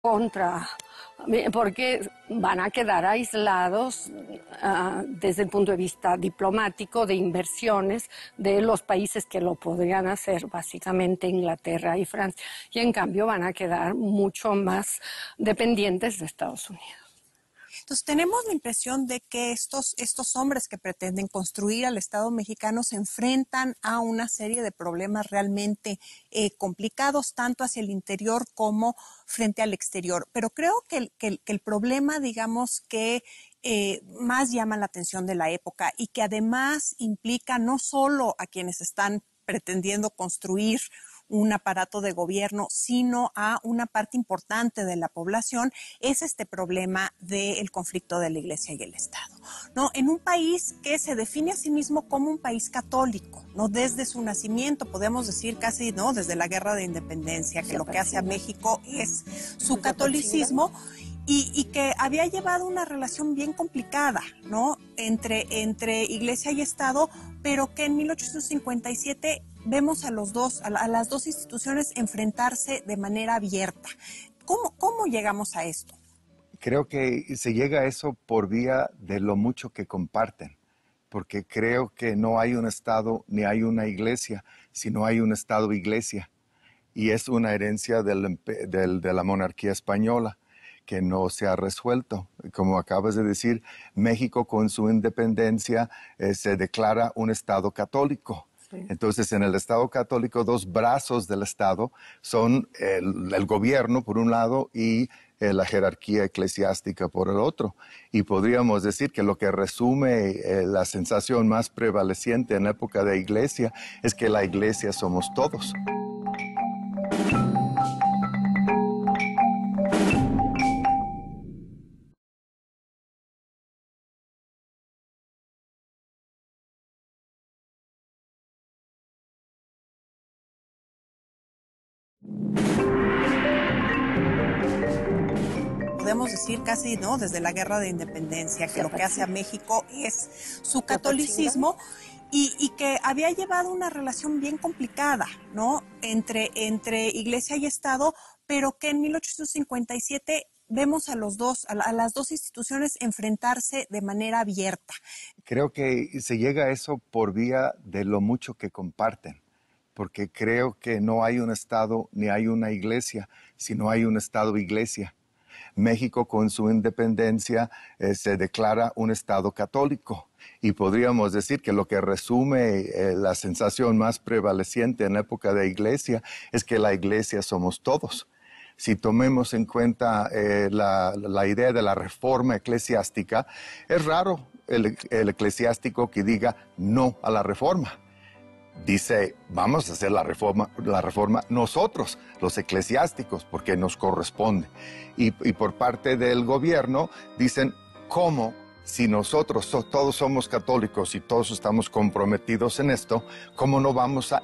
contra, porque van a quedar aislados desde el punto de vista diplomático, de inversiones, de los países que lo podrían hacer, básicamente Inglaterra y Francia, y en cambio van a quedar mucho más dependientes de Estados Unidos. Entonces tenemos la impresión de que estos hombres que pretenden construir al Estado mexicano se enfrentan a una serie de problemas realmente complicados, tanto hacia el interior como frente al exterior. Pero creo que el problema, digamos, que más llama la atención de la época y que además implica no solo a quienes están pretendiendo construir un aparato de gobierno, sino a una parte importante de la población, es este problema del conflicto de la Iglesia y el Estado, ¿no? En un país que se define a sí mismo como un país católico, ¿no? Desde su nacimiento, podemos decir casi, ¿no? Desde la Guerra de Independencia, que lo que hace a México es su catolicismo. Y que había llevado una relación bien complicada, ¿no? Entre Iglesia y Estado, pero que en 1857 vemos a las dos instituciones enfrentarse de manera abierta. ¿Cómo llegamos a esto? Creo que se llega a eso por vía de lo mucho que comparten, porque creo que no hay un Estado ni hay una iglesia, sino hay un Estado-iglesia. Y es una herencia de la monarquía española que no se ha resuelto. Como acabas de decir, México con su independencia se declara un Estado católico. Sí. Entonces, en el Estado católico, dos brazos del Estado son el gobierno, por un lado, y la jerarquía eclesiástica por el otro. Y podríamos decir que lo que resume la sensación más prevaleciente en la época de Iglesia es que la Iglesia somos todos. Podemos decir casi, ¿no? Desde la Guerra de Independencia, que lo que hace a México es su catolicismo y que había llevado una relación bien complicada, ¿no? Entre Iglesia y Estado, pero que en 1857 vemos a las dos instituciones enfrentarse de manera abierta. Creo que se llega a eso por vía de lo mucho que comparten, porque creo que no hay un Estado ni hay una iglesia, sino hay un Estado-iglesia. México con su independencia se declara un Estado católico. Y podríamos decir que lo que resume la sensación más prevaleciente en la época de Iglesia es que la Iglesia somos todos. Si tomemos en cuenta la idea de la reforma eclesiástica, es raro el eclesiástico que diga no a la reforma. Dice, vamos a hacer la reforma nosotros, los eclesiásticos, porque nos corresponde. Y por parte del gobierno dicen, ¿cómo? Si nosotros todos somos católicos y todos estamos comprometidos en esto, ¿cómo no vamos a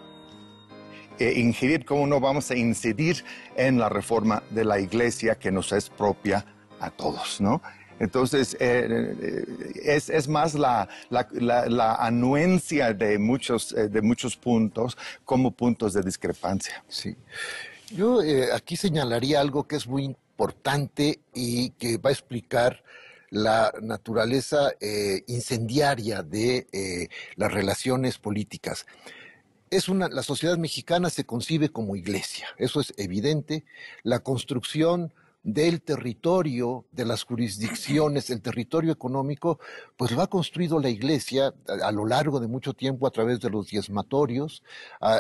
ingerir, cómo no vamos a incidir en la reforma de la Iglesia que nos es propia a todos, ¿no? Entonces, es más la anuencia de muchos puntos como puntos de discrepancia. Sí. Yo aquí señalaría algo que es muy importante y que va a explicar la naturaleza incendiaria de las relaciones políticas. La sociedad mexicana se concibe como iglesia, eso es evidente. La construcción del territorio, de las jurisdicciones, el territorio económico, pues lo ha construido la Iglesia a lo largo de mucho tiempo a través de los diezmatorios,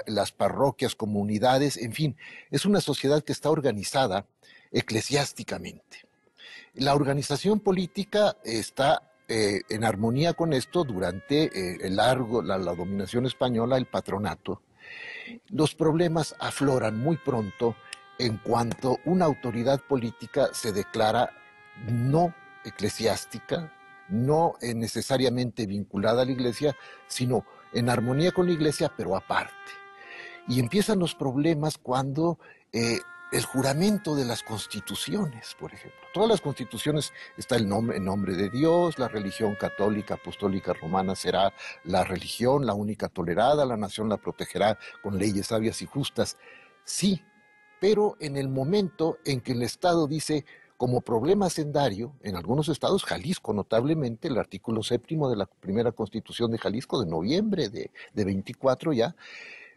las parroquias, comunidades, en fin, es una sociedad que está organizada eclesiásticamente. La organización política está en armonía con esto durante la dominación española, el patronato. Los problemas afloran muy pronto en cuanto una autoridad política se declara no eclesiástica, no necesariamente vinculada a la Iglesia, sino en armonía con la Iglesia, pero aparte. Y empiezan los problemas cuando el juramento de las constituciones, por ejemplo. Todas las constituciones está el nombre de Dios, la religión católica, apostólica, romana será la religión, la única tolerada, la nación la protegerá con leyes sabias y justas. Sí, pero en el momento en que el Estado dice, como problema hacendario, en algunos estados, Jalisco notablemente, el artículo 7º de la primera Constitución de Jalisco de noviembre de 24 ya,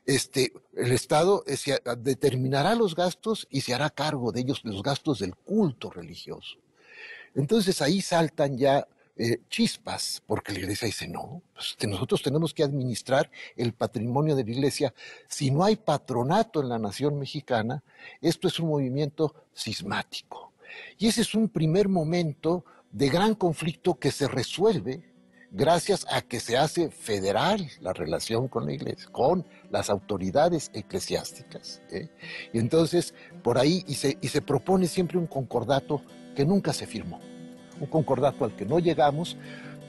el Estado determinará los gastos y se hará cargo de ellos, los gastos del culto religioso. Entonces ahí saltan ya chispas, porque la iglesia dice, no, pues nosotros tenemos que administrar el patrimonio de la iglesia. Si no hay patronato en la nación mexicana, esto es un movimiento cismático. Y ese es un primer momento de gran conflicto que se resuelve gracias a que se hace federal la relación con la iglesia, con las autoridades eclesiásticas. Y entonces, por ahí, y se propone siempre un concordato que nunca se firmó. Un concordato al que no llegamos,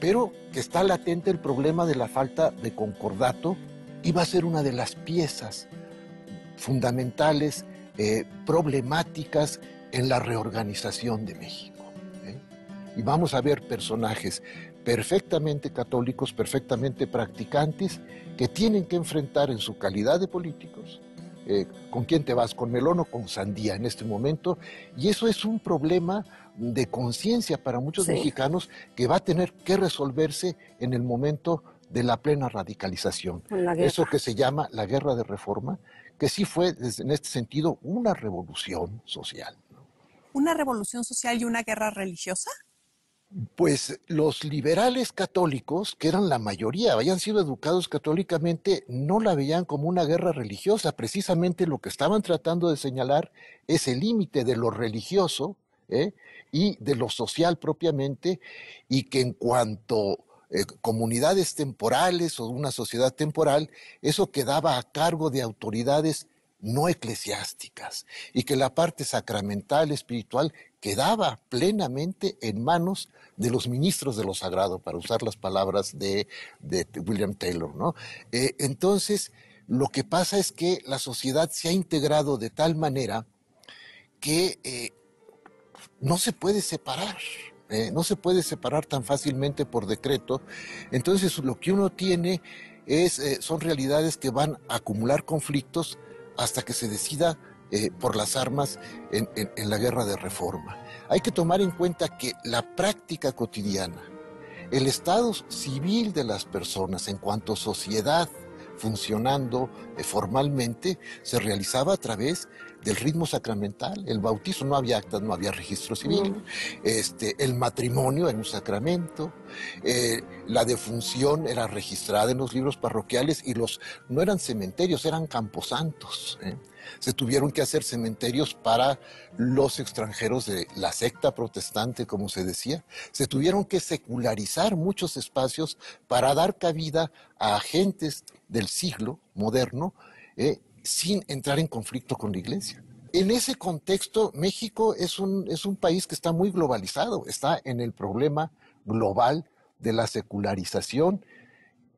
pero que está latente el problema de la falta de concordato y va a ser una de las piezas fundamentales, problemáticas en la reorganización de México. Y vamos a ver personajes perfectamente católicos, perfectamente practicantes, que tienen que enfrentar en su calidad de políticos, ¿con quién te vas? ¿Con melón o con sandía en este momento? Y eso es un problema de conciencia para muchos mexicanos que va a tener que resolverse en el momento de la plena radicalización. Eso que se llama la guerra de reforma, que sí fue, en este sentido, una revolución social. ¿Una revolución social y una guerra religiosa? Pues los liberales católicos, que eran la mayoría, habían sido educados católicamente, no la veían como una guerra religiosa. Precisamente lo que estaban tratando de señalar es el límite de lo religioso y de lo social propiamente, y que en cuanto comunidades temporales o una sociedad temporal, eso quedaba a cargo de autoridades no eclesiásticas, y que la parte sacramental, espiritual, quedaba plenamente en manos de los ministros de lo sagrado, para usar las palabras de William Taylor, ¿no? Entonces, lo que pasa es que la sociedad se ha integrado de tal manera que no se puede separar. No se puede separar tan fácilmente por decreto. Entonces, lo que uno tiene son realidades que van a acumular conflictos hasta que se decida por las armas en la guerra de reforma. Hay que tomar en cuenta que la práctica cotidiana, el estado civil de las personas en cuanto a sociedad funcionando formalmente, se realizaba a través del ritmo sacramental. El bautizo, no había actas, no había registro civil. El matrimonio era un sacramento. La defunción era registrada en los libros parroquiales, y no eran cementerios, eran camposantos. Se tuvieron que hacer cementerios para los extranjeros de la secta protestante, como se decía. Se tuvieron que secularizar muchos espacios para dar cabida a agentes del siglo moderno, sin entrar en conflicto con la iglesia. En ese contexto, México es un país que está muy globalizado, está en el problema global de la secularización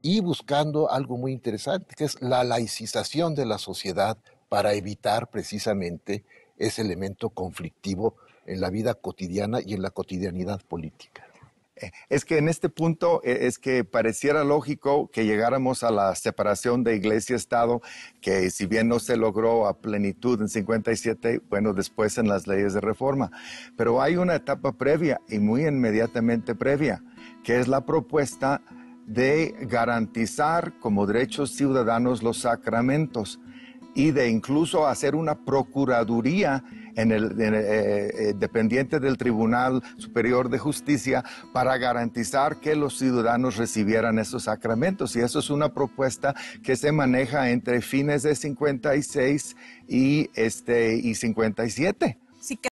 y buscando algo muy interesante, que es la laicización de la sociedad, para evitar precisamente ese elemento conflictivo en la vida cotidiana y en la cotidianidad política. Es que en este punto es que pareciera lógico que llegáramos a la separación de iglesia-estado, que si bien no se logró a plenitud en 57, bueno, después en las leyes de reforma. Pero hay una etapa previa y muy inmediatamente previa, que es la propuesta de garantizar como derechos ciudadanos los sacramentos, y de incluso hacer una procuraduría dependiente del Tribunal Superior de Justicia para garantizar que los ciudadanos recibieran esos sacramentos. Y eso es una propuesta que se maneja entre fines de 56 y 57. Sí,